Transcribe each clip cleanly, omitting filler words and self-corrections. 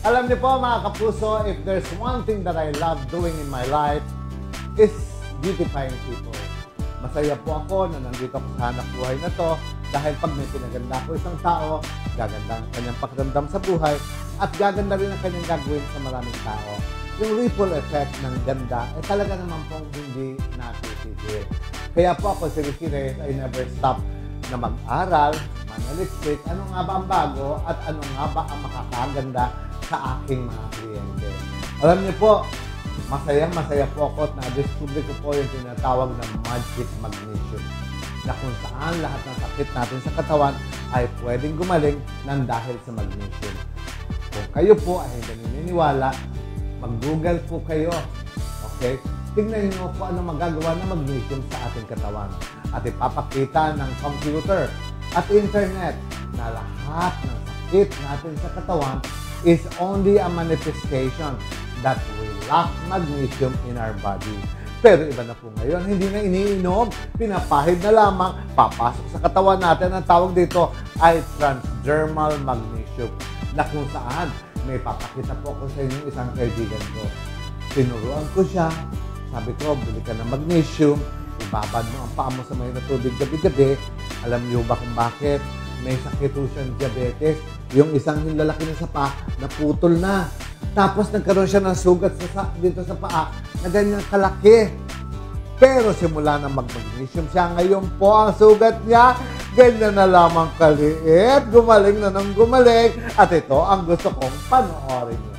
Alam niyo po mga kapuso, if there's one thing that I love doing in my life is beautifying people. Masaya po ako na nandito ako sa hanap buhay na to dahil pag may pinaganda ko isang tao, gaganda ang kanyang pakiramdam sa buhay at gaganda rin ang kanyang gagawin sa maraming tao. Yung ripple effect ng ganda ay talaga naman pong hindi natitigil. Kaya po ako si Ricky Reyes ay never stop na mag-aral, manaliksik, ano nga ba ang bago at ano nga ba ang makakaganda sa aking mga kliyente. Alam niyo po, masaya po ako at na-discover ko po yung tinatawag na magic magnesium na kung saan lahat ng sakit natin sa katawan ay pwedeng gumaling ng dahil sa magnesium. Kung kayo po ay hindi naniniwala, mag-google po kayo. Okay? Tingnan niyo po ano magagawa ng magnesium sa ating katawan. At ipapakita ng computer at internet na lahat ng sakit natin sa katawan is only a manifestation that we lack magnesium in our body. Pero iba na po ngayon, hindi na iniinom, pinapahid na lamang, papasok sa katawan natin. Ang tawag dito ay transdermal magnesium na kung saan may papakita po ako sa inyo isang kaibigan ko. Tinuruan ko siya, sabi ko, bili ka ng magnesium, ibabad mo ang paa mo sa may natubig gabi-gabi. Alam niyo ba kung bakit? May sakit po siyang diabetes. Yung isang lalaki na sa paa, naputol na. Tapos nagkaroon siya ng sugat dito sa paa na ganyan kalaki. Pero simula na mag-magnesium siya, ngayon po ang sugat niya, ganyan na lamang kaliit, gumaling na ng gumaling. At ito ang gusto kong panoorin niyo.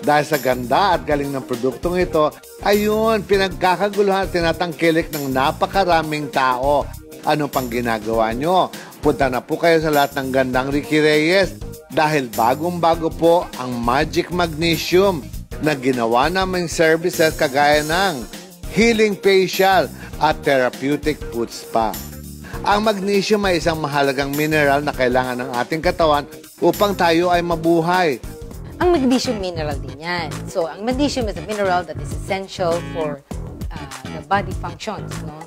Dahil sa ganda at galing ng produktong ito, ayun, pinagkakaguluhan at tinatangkilik ng napakaraming tao. Ano pang ginagawa nyo? Punta na po kayo sa lahat ng gandang Ricky Reyes dahil bagong-bago po ang Magic Magnesium na ginawa naming services kagaya ng healing facial at therapeutic foot spa. Ang magnesium ay isang mahalagang mineral na kailangan ng ating katawan upang tayo ay mabuhay. Ang magnesium mineral din yan. So, ang magnesium is a mineral that is essential for the body functions, no?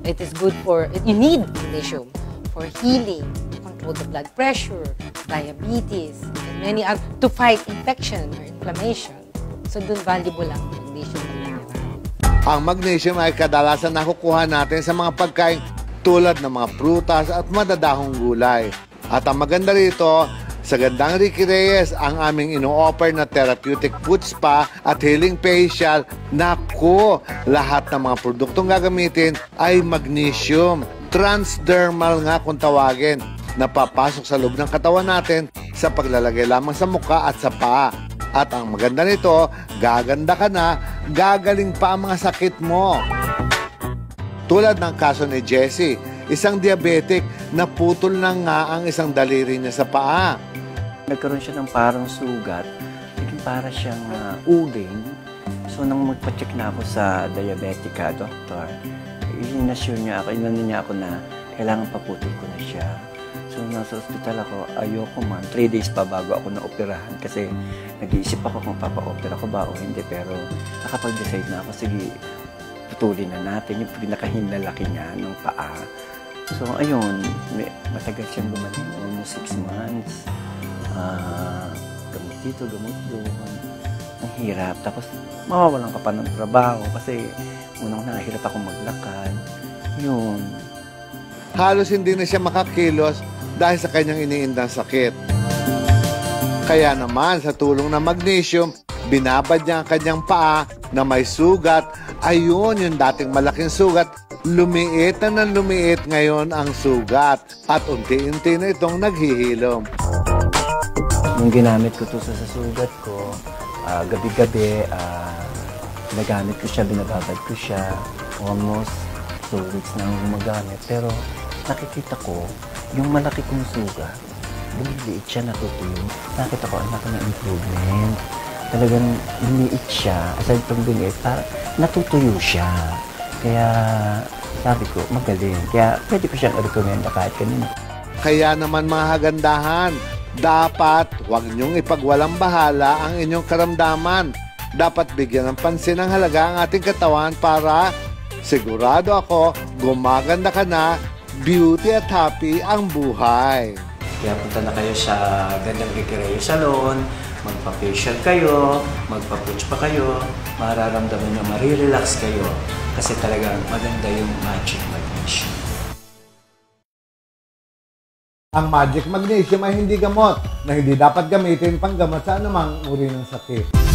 It is good for, you need magnesium for healing, to control the blood pressure, diabetes, and many other, to fight infection or inflammation. So, dun valuable ang magnesium mineral. Ang magnesium ay kadalasan nakukuha natin sa mga pagkain tulad ng mga prutas at madadahong gulay. At ang maganda rito, sa gandang Ricky Reyes, ang aming ino-offer na therapeutic foot spa at healing facial, naku, lahat ng mga produktong gagamitin ay magnesium. Transdermal nga kung tawagin, na papasok sa loob ng katawan natin sa paglalagay lamang sa mukha at sa paa. At ang maganda nito, gaganda ka na, gagaling pa ang mga sakit mo. Tulad ng kaso ni Jessie, isang diabetic na putol na nga ang isang daliri niya sa paa. Nagkaroon siya ng parang sugat, naging para siyang uling. So nang magpa-check na ako sa diabetica doctor, in-assure niya ako na kailangan paputol ko na siya. So nasa ospital ako, ayoko man, 3 days pa bago ako na-operahan kasi nag-iisip ako kung papa-opera ko ba o hindi, pero nakapag-decide na ako, sige, putulin na natin yung pinakahinlalaki niya ng paa. So ayun, matagal siyang gumaling, almost 6 months. Gamot dito, gamot doon. Ang hirap. Tapos, mawawalan ka pa ng trabaho kasi unang nahihirap ako maglakad. Yun. Halos hindi na siya makakilos dahil sa kanyang iniindang sakit. Kaya naman, sa tulong ng magnesium, binabad niya ang kanyang paa na may sugat. Ayun, yung dating malaking sugat, lumiit na ng lumiit ngayon ang sugat. At unti-unti na itong naghihilom. Nung ginamit ko to sa sugat ko, gabi-gabi, nagamit ko siya, binababad ko siya. Almost 2 weeks na gumagamit. Pero nakikita ko, yung malaki kong sugat, lumiliit siya, natutuyo. Nakita ko, anak ng improvement. Talagang lumiit siya. Aside from lumiit, natutuyo siya. Kaya sabi ko, magaling. Kaya pwede ko siyang i-recommenda kahit kanina. Kaya naman mga hagandahan, dapat huwag niyong ipagwalang bahala ang inyong karamdaman. Dapat bigyan ng pansin ang halaga ang ating katawan para sigurado ako gumaganda ka na, beauty at happy ang buhay. Kaya punta na kayo sa Gandang Recreo Salon, magpa-facial kayo, magpa-putch pa kayo, mararamdaman nyo, marirelax kayo kasi talagang maganda yung Magic Magnesium. Ang Magic Magnesium ay hindi gamot na hindi dapat gamitin panggamot sa anumang uri ng sakit.